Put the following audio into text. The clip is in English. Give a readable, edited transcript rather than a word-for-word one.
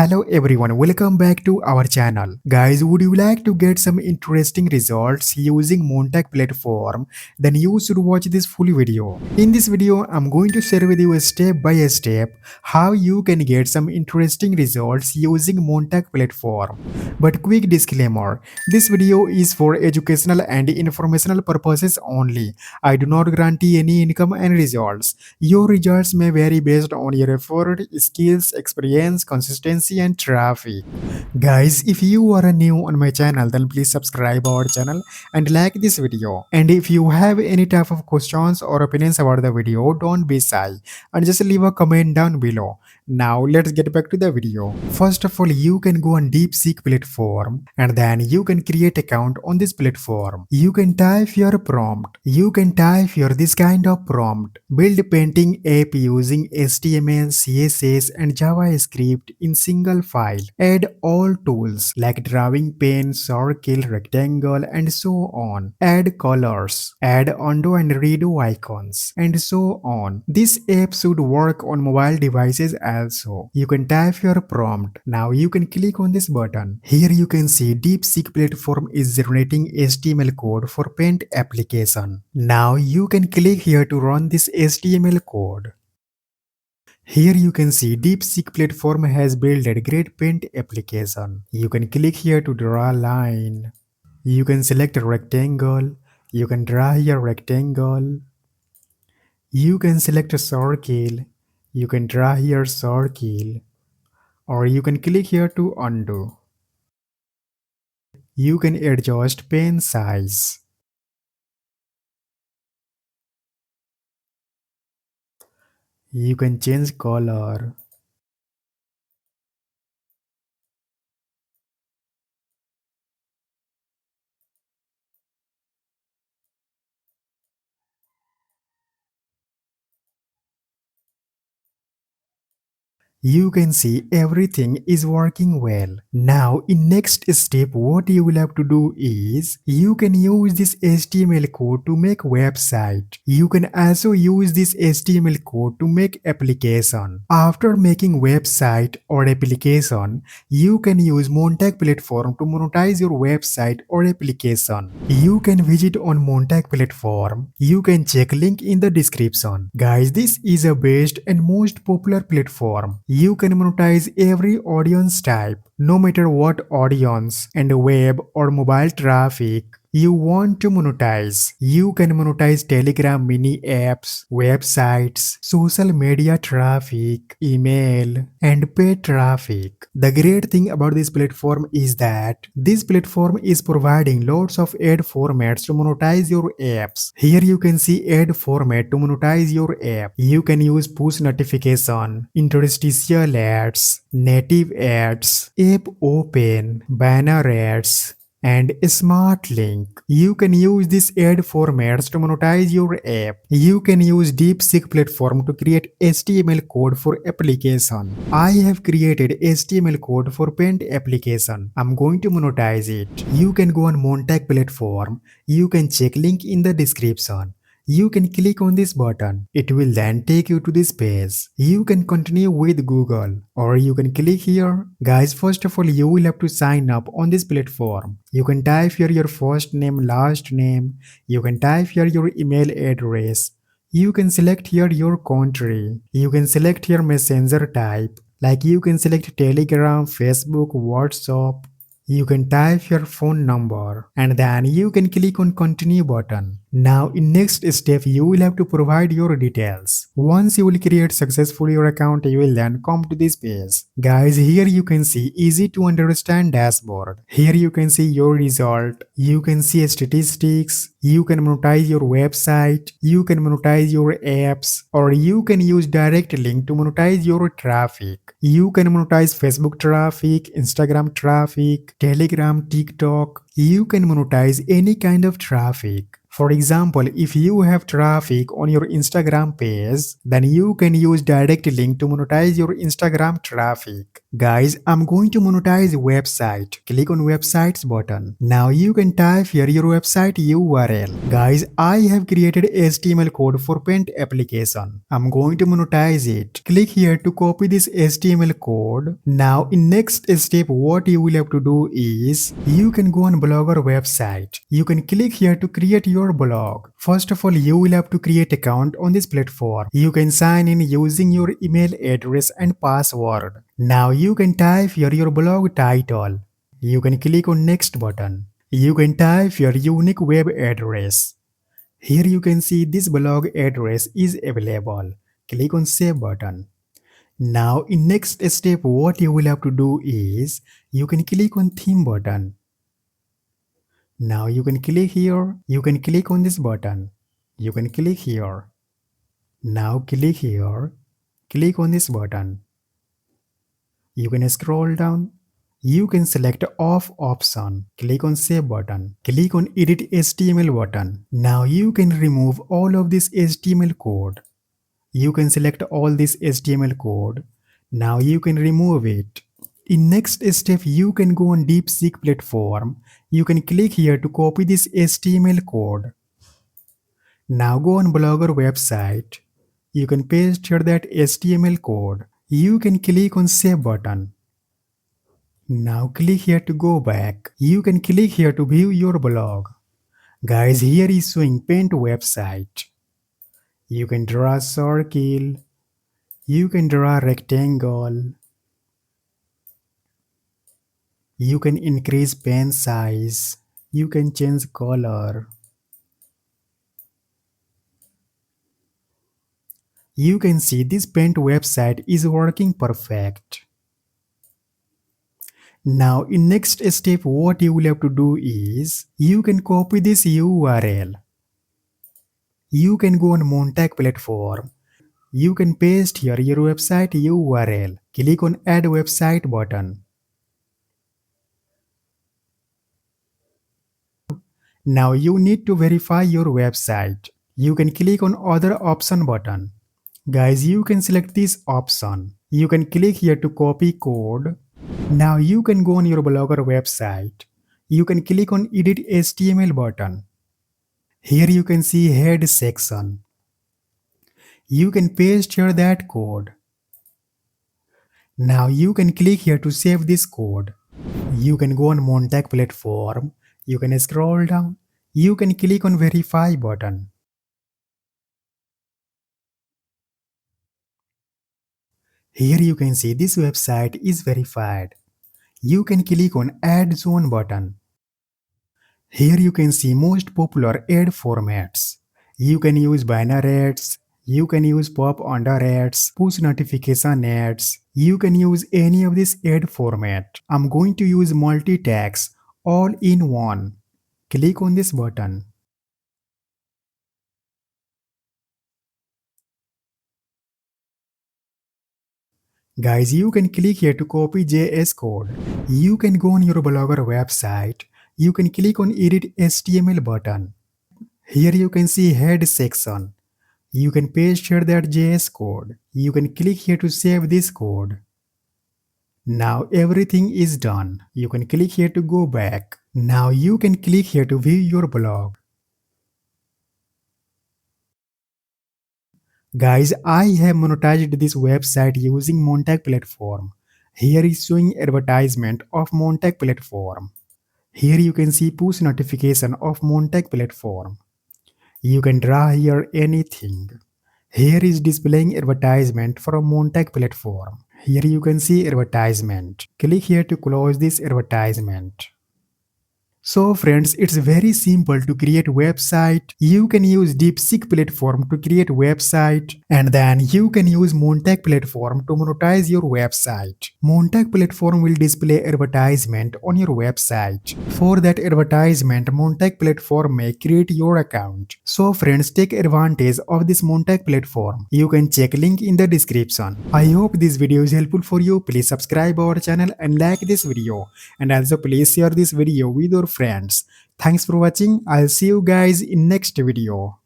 Hello everyone, welcome back to our channel. Guys, would you like to get some interesting results using Monetag platform? Then you should watch this full video. In this video, I'm going to share with you step by step how you can get some interesting results using Monetag platform. But quick disclaimer, this video is for educational and informational purposes only. I do not guarantee any income and results. Your results may vary based on your effort, skills, experience, consistency and traffic. Guys, if you are new on my channel, then please subscribe our channel and like this video. And if you have any type of questions or opinions about the video, don't be shy and just leave a comment down below. Now let's get back to the video. First of all, you can go on DeepSeek platform and then you can create account on this platform. You can type your prompt. You can type your this kind of prompt. Build painting app using HTML, CSS and JavaScript in single file. Add all tools like drawing pen, circle, rectangle and so on. Add colors. Add undo and redo icons and so on. This app should work on mobile devices also. You can type your prompt. Now you can click on this button. Here you can see DeepSeek platform is generating HTML code for paint application. Now you can click here to run this HTML code. Here you can see DeepSeek platform has built a great paint application. You can click here to draw a line. You can select a rectangle. You can draw here rectangle. You can select a circle. You can draw here circle. Or you can click here to undo. You can adjust pen size. You can change color. You can see everything is working well. Now in next step what you will have to do is you can use this HTML code to make website. You can also use this HTML code to make application. After making website or application, you can use Monetag platform to monetize your website or application. You can visit on Monetag platform. You can check link in the description. Guys, this is a best and most popular platform. You can monetize every audience type, no matter what audience and web or mobile traffic you want to monetize. You can monetize Telegram mini apps, websites, social media traffic, email, and paid traffic. The great thing about this platform is that this platform is providing lots of ad formats to monetize your apps. Here you can see ad format to monetize your app. You can use push notification, interstitial ads, native ads, app open, banner ads, and smart link. You can use these ad formats to monetize your app. You can use DeepSeek platform to create HTML code for application. I have created HTML code for paint application. I'm going to monetize it. You can go on Monetag platform. You can check link in the description. You can click on this button. It will then take you to this page. You can continue with Google or you can click here. Guys, first of all, you will have to sign up on this platform. You can type here your first name, last name. You can type here your email address. You can select here your country. You can select here messenger type. Like you can select Telegram, Facebook, WhatsApp. You can type your phone number and then you can click on continue button. Now in next step you will have to provide your details. Once you will create successfully your account, you will then come to this page. Guys, here you can see easy to understand dashboard. Here you can see your result. You can see statistics. You can monetize your website. You can monetize your apps or you can use direct link to monetize your traffic. You can monetize Facebook traffic, Instagram traffic, Telegram, TikTok. You can monetize any kind of traffic. For example, if you have traffic on your Instagram page, then you can use direct link to monetize your Instagram traffic. Guys, I'm going to monetize website. Click on websites button. Now you can type here your website URL. Guys, I have created HTML code for paint application. I'm going to monetize it. Click here to copy this HTML code. Now in next step, what you will have to do is you can go on Blogger website. You can click here to create your blog. First of all, you will have to create account on this platform. You can sign in using your email address and password. Now you can type here your blog title. You can click on next button. You can type your unique web address. Here you can see this blog address is available. Click on save button. Now in next step, what you will have to do is you can click on theme button. Now you can click here. You can click on this button. You can click here. Now click here. Click on this button. You can scroll down. You can select off option. Click on save button. Click on edit HTML button. Now you can remove all of this HTML code. You can select all this HTML code. Now you can remove it. In next step, you can go on DeepSeek platform. You can click here to copy this HTML code. Now go on Blogger website. You can paste here that HTML code. You can click on save button. Now click here to go back. You can click here to view your blog. Guys, here is showing paint website. You can draw a circle. You can draw a rectangle. You can increase pen size. You can change color. You can see this paint website is working perfect. Now in next step, what you will have to do is you can copy this URL. You can go on Monetag platform. You can paste here your website URL. Click on add website button. Now you need to verify your website. You can click on other option button. Guys, you can select this option. You can click here to copy code. Now you can go on your Blogger website. You can click on edit HTML button. Here you can see head section. You can paste here that code. Now you can click here to save this code. You can go on Monetag platform. You can scroll down. You can click on verify button. Here you can see this website is verified. You can click on add zone button. Here you can see most popular ad formats. You can use banner ads. You can use pop under ads, push notification ads. You can use any of this ad format. I'm going to use multi-tags all in one. Click on this button. Guys, you can click here to copy JS code. You can go on your Blogger website. You can click on edit HTML button. Here you can see head section. You can paste here that JS code. You can click here to save this code. Now everything is done. You can click here to go back. Now you can click here to view your blog. Guys, I have monetized this website using Monetag platform. Here is showing advertisement of Monetag platform. Here you can see push notification of Monetag platform. You can draw here anything. Here is displaying advertisement from Monetag platform. Here you can see advertisement. Click here to close this advertisement. So friends, it's very simple to create website. You can use DeepSeek platform to create website, and then you can use Monetag platform to monetize your website. Monetag platform will display advertisement on your website. For that advertisement, Monetag platform may create your account. So friends, take advantage of this Monetag platform. You can check link in the description. I hope this video is helpful for you. Please subscribe our channel and like this video, and also please share this video with your friends. Thanks for watching. I'll see you guys in next video.